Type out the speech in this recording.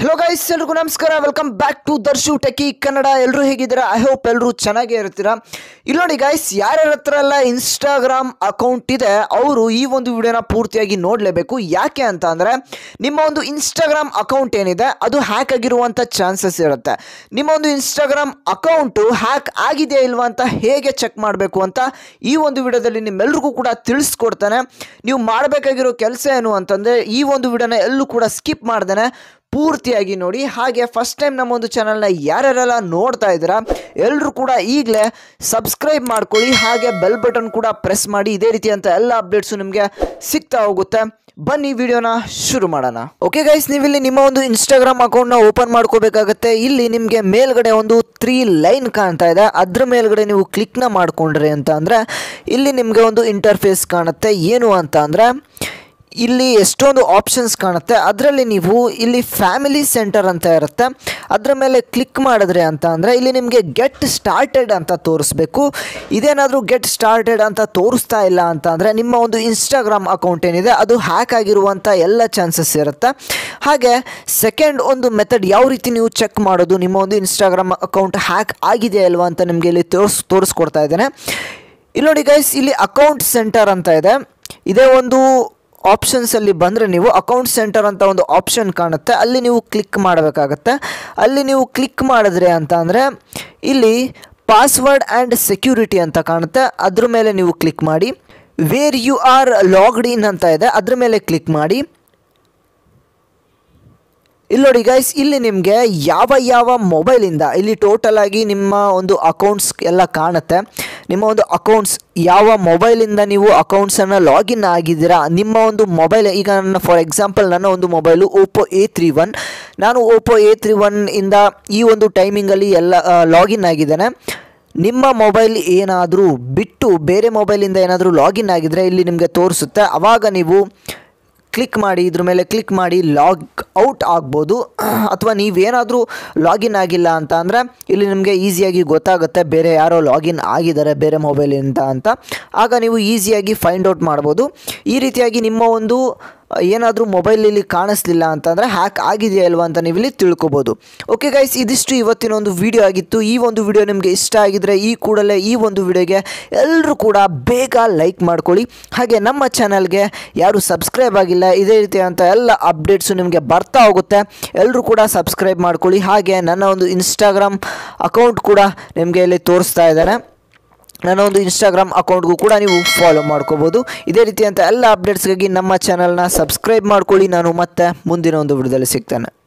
hello guys ಎಲ್ಲರಿಗೂ ನಮಸ್ಕಾರ welcome back to Darshu techie Kannada ಎಲ್ಲರೂ ಹೇಗಿದ್ದೀರಾ ಐ ಹೋಪ್ ಎಲ್ಲರೂ ಚೆನ್ನಾಗೇ ಇರ್ತೀರಾ ಇಲ್ಲಿ ನೋಡಿ गाइस ಯಾರ್ಯಾರ ಹತ್ರ ಎಲ್ಲ ಇನ್ಸ್ಟಾಗ್ರಾಮ್ ಅಕೌಂಟ್ ಇದೆ ಅವರು ಈ ಒಂದು ವಿಡಿಯೋನ ಪೂರ್ತಿಯಾಗಿ ನೋಡಲೇಬೇಕು ಯಾಕೆ ಅಂತ ಅಂದ್ರೆ ನಿಮ್ಮ ಒಂದು ಇನ್ಸ್ಟಾಗ್ರಾಮ್ ಅಕೌಂಟ್ ಏನಿದೆ ಅದು ಹ್ಯಾಕ್ ಆಗಿರುವಂತ ಚಾನ್ಸಸ್ ಇರುತ್ತೆ ನಿಮ್ಮ ಒಂದು ಇನ್ಸ್ಟಾಗ್ರಾಮ್ ಅಕೌಂಟ್ ಹ್ಯಾಕ್ ಆಗಿದೆಯಾ ಇಲ್ವಾ ಅಂತ ಹೇಗೆ ಚೆಕ್ ಮಾಡಬೇಕು ಅಂತ ಈ ಒಂದು ವಿಡಿಯೋದಲ್ಲಿ ನಿಮ್ಮೆಲ್ಲರಿಗೂ ಕೂಡ ತಿಳಿಸ್ಕೊಡ್ತಾನೆ ನೀವು ಮಾಡಬೇಕಾಗಿರೋ ಕೆಲಸ ಏನು ಅಂತಂದ್ರೆ ಈ ಒಂದು ವಿಡಿಯೋನ ಎಲ್ಲೂ ಕೂಡ ಸ್ಕಿಪ್ ಮಾಡ್ದೇನೆ ಪೂರ್ತಿಯಾಗಿ ನೋಡಿ ಹಾಗೆ ಫಸ್ಟ್ ಟೈಮ್ ನಮ್ಮ ಒಂದು ಚಾನೆಲ್ನ ಯಾರ್ಯಾರೆಲ್ಲ ನೋಡ್ತಾ ಇದ್ದೀರಾ ಎಲ್ಲರೂ ಕೂಡ ಈಗಲೇ ಸಬ್ಸ್ಕ್ರೈಬ್ ಮಾಡ್ಕೊಳ್ಳಿ ಹಾಗೆ ಬೆಲ್ ಬಟನ್ ಕೂಡ ಪ್ರೆಸ್ ಮಾಡಿ ಇದೇ ರೀತಿಯಂತ ಎಲ್ಲ ಅಪ್ಡೇಟ್ಸು ನಿಮಗೆ ಸಿಗ್ತಾ ಹೋಗುತ್ತೆ ಬನ್ನಿ ವಿಡಿಯೋನ ಶುರು ಮಾಡೋಣ ಓಕೆ ಗೈಸ್ ನೀವಿಲ್ಲಿ ನಿಮ್ಮ ಒಂದು ಇನ್ಸ್ಟಾಗ್ರಾಮ್ ಅಕೌಂಟ್ನ ಓಪನ್ ಮಾಡ್ಕೋಬೇಕಾಗತ್ತೆ ಇಲ್ಲಿ ನಿಮಗೆ ಮೇಲ್ಗಡೆ ಒಂದು 3 ಲೈನ್ ಕಾಣ್ತಾ ಇದೆ ಅದ್ರ ಮೇಲ್ಗಡೆ ನೀವು ಕ್ಲಿಕ್ನ ಮಾಡ್ಕೊಂಡ್ರಿ ಅಂತ ಅಂದರೆ ಇಲ್ಲಿ ನಿಮಗೆ ಒಂದು ಇಂಟರ್ಫೇಸ್ ಕಾಣುತ್ತೆ ಏನು ಅಂತ ಅಂದರೆ ಇಲ್ಲಿ ಎಷ್ಟೊಂದು ಆಪ್ಷನ್ಸ್ ಕಾಣುತ್ತೆ ಅದರಲ್ಲಿ ನೀವು ಇಲ್ಲಿ ಫ್ಯಾಮಿಲಿ ಸೆಂಟರ್ ಅಂತ ಇರುತ್ತೆ ಅದರ ಮೇಲೆ ಕ್ಲಿಕ್ ಮಾಡಿದ್ರೆ ಅಂತ ಅಂದರೆ ಇಲ್ಲಿ ನಿಮಗೆ ಗೆಟ್ ಸ್ಟಾರ್ಟೆಡ್ ಅಂತ ತೋರಿಸ್ಬೇಕು ಇದೇನಾದರೂ ಗೆಟ್ ಸ್ಟಾರ್ಟೆಡ್ ಅಂತ ತೋರಿಸ್ತಾ ಇಲ್ಲ ಅಂತ ಅಂದರೆ ನಿಮ್ಮ ಒಂದು ಇನ್ಸ್ಟಾಗ್ರಾಮ್ ಅಕೌಂಟ್ ಏನಿದೆ ಅದು ಹ್ಯಾಕ್ ಆಗಿರುವಂಥ ಎಲ್ಲ ಚಾನ್ಸಸ್ ಇರುತ್ತೆ ಹಾಗೆ ಸೆಕೆಂಡ್ ಒಂದು ಮೆಥಡ್ ಯಾವ ರೀತಿ ನೀವು ಚೆಕ್ ಮಾಡೋದು ನಿಮ್ಮ ಒಂದು ಇನ್ಸ್ಟಾಗ್ರಾಮ್ ಅಕೌಂಟ್ ಹ್ಯಾಕ್ ಆಗಿದೆಯಾ ಇಲ್ವಾ ಅಂತ ನಿಮಗೆ ಇಲ್ಲಿ ತೋರಿಸ್ಕೊಡ್ತಾ ಇದ್ದೇನೆ ಇಲ್ಲಿ ನೋಡಿ ಗೈಸ್ ಇಲ್ಲಿ ಅಕೌಂಟ್ ಸೆಂಟರ್ ಅಂತ ಇದೆ ಇದೇ ಒಂದು ಆಪ್ಷನ್ಸಲ್ಲಿ ಬಂದರೆ ನೀವು ಅಕೌಂಟ್ ಸೆಂಟರ್ ಅಂತ ಒಂದು ಆಪ್ಷನ್ ಕಾಣುತ್ತೆ ಅಲ್ಲಿ ನೀವು ಕ್ಲಿಕ್ ಮಾಡಬೇಕಾಗತ್ತೆ ಅಲ್ಲಿ ನೀವು ಕ್ಲಿಕ್ ಮಾಡಿದ್ರೆ ಅಂತ ಅಂದರೆ ಇಲ್ಲಿ ಪಾಸ್ವರ್ಡ್ ಆ್ಯಂಡ್ ಸೆಕ್ಯೂರಿಟಿ ಅಂತ ಕಾಣುತ್ತೆ ಅದ್ರ ಮೇಲೆ ನೀವು ಕ್ಲಿಕ್ ಮಾಡಿ ವೇರ್ ಯು ಆರ್ ಲಾಗ್ಡ್ ಇನ್ ಅಂತ ಇದೆ ಅದ್ರ ಮೇಲೆ ಕ್ಲಿಕ್ ಮಾಡಿ ಇಲ್ಲಿ ನೋಡಿ ಗೈಸ್ ಇಲ್ಲಿ ನಿಮಗೆ ಯಾವ ಮೊಬೈಲಿಂದ ಇಲ್ಲಿ ಟೋಟಲ್ ಆಗಿ ನಿಮ್ಮ ಒಂದು ಅಕೌಂಟ್ಸ್ ಎಲ್ಲ ಕಾಣುತ್ತೆ ನಿಮ್ಮ ಒಂದು ಅಕೌಂಟ್ಸ್ ಯಾವ ಮೊಬೈಲಿಂದ ನೀವು ಅಕೌಂಟ್ಸನ್ನು ಲಾಗಿನ್ ಆಗಿದ್ದೀರಾ ನಿಮ್ಮ ಒಂದು ಮೊಬೈಲ್ ಈಗ ನನ್ನ ಫಾರ್ ಎಕ್ಸಾಂಪಲ್ ನನ್ನ ಒಂದು ಮೊಬೈಲು ಓಪೋ A31 ನಾನು ಓಪೋ A31 ಇಂದ ಈ ಒಂದು ಟೈಮಿಂಗಲ್ಲಿ ಎಲ್ಲ ಲಾಗಿನ್ ಆಗಿದ್ದೇನೆ ನಿಮ್ಮ ಮೊಬೈಲ್ ಏನಾದರೂ ಬಿಟ್ಟು ಬೇರೆ ಮೊಬೈಲಿಂದ ಏನಾದರೂ ಲಾಗಿನ್ ಆಗಿದ್ದರೆ ಇಲ್ಲಿ ನಿಮಗೆ ತೋರಿಸುತ್ತೆ ಆವಾಗ ನೀವು ಕ್ಲಿಕ್ ಮಾಡಿ ಇದ್ರ ಮೇಲೆ ಕ್ಲಿಕ್ ಮಾಡಿ ಲಾಗ್ ಔಟ್ ಆಗ್ಬೋದು ಅಥವಾ ನೀವೇನಾದರೂ ಲಾಗಿನ್ ಆಗಿಲ್ಲ ಅಂತ ಅಂದರೆ ಇಲ್ಲಿ ನಿಮಗೆ ಈಸಿಯಾಗಿ ಗೊತ್ತಾಗುತ್ತೆ ಬೇರೆ ಯಾರೋ ಲಾಗಿನ್ ಆಗಿದ್ದಾರೆ ಬೇರೆ ಮೊಬೈಲಿಂದ ಅಂತ ಆಗ ನೀವು ಈಸಿಯಾಗಿ ಫೈಂಡ್ ಔಟ್ ಮಾಡ್ಬೋದು ಈ ರೀತಿಯಾಗಿ ನಿಮ್ಮ ಒಂದು ಏನಾದರೂ ಮೊಬೈಲಲ್ಲಿ ಕಾಣಿಸ್ಲಿಲ್ಲ ಅಂತಂದರೆ ಹ್ಯಾಕ್ ಆಗಿದೆಯಾ ಇಲ್ವಾ ಅಂತ ನೀವು ಇಲ್ಲಿ ತಿಳ್ಕೊಬೋದು ಓಕೆ ಗೈಸ್ ಇದಿಷ್ಟು ಇವತ್ತಿನ ಒಂದು ವಿಡಿಯೋ ಆಗಿತ್ತು ಈ ಒಂದು ವಿಡಿಯೋ ನಿಮಗೆ ಇಷ್ಟ ಆಗಿದ್ರೆ ಈ ಕೂಡಲೇ ಈ ಒಂದು ವಿಡಿಯೋಗೆ ಎಲ್ಲರೂ ಕೂಡ ಬೇಗ ಲೈಕ್ ಮಾಡ್ಕೊಳ್ಳಿ ಹಾಗೆ ನಮ್ಮ ಚಾನಲ್ಗೆ ಯಾರು ಸಬ್ಸ್ಕ್ರೈಬ್ ಆಗಿಲ್ಲ ಇದೇ ರೀತಿಯಾದಂಥ ಎಲ್ಲ ಅಪ್ಡೇಟ್ಸು ನಿಮಗೆ ಬರ್ತಾ ಹೋಗುತ್ತೆ ಎಲ್ಲರೂ ಕೂಡ ಸಬ್ಸ್ಕ್ರೈಬ್ ಮಾಡ್ಕೊಳ್ಳಿ ಹಾಗೆ ನನ್ನ ಒಂದು ಇನ್ಸ್ಟಾಗ್ರಾಮ್ ಅಕೌಂಟ್ ಕೂಡ ನಿಮಗೆ ಇಲ್ಲಿ ತೋರಿಸ್ತಾ ಇದ್ದಾನೆ ನನ್ನ ಒಂದು ಇನ್ಸ್ಟಾಗ್ರಾಮ್ ಅಕೌಂಟ್ಗೂ ಕೂಡ ನೀವು ಫಾಲೋ ಮಾಡ್ಕೋಬೋದು ಇದೇ ರೀತಿಯಂಥ ಎಲ್ಲ ಅಪ್ಡೇಟ್ಸ್ಗಾಗಿ ನಮ್ಮ ಚಾನಲ್ನ ಸಬ್ಸ್ಕ್ರೈಬ್ ಮಾಡ್ಕೊಳ್ಳಿ ನಾನು ಮತ್ತೆ ಮುಂದಿನ ಒಂದು ವಿಡಿಯೋದಲ್ಲಿ ಸಿಗ್ತೇನೆ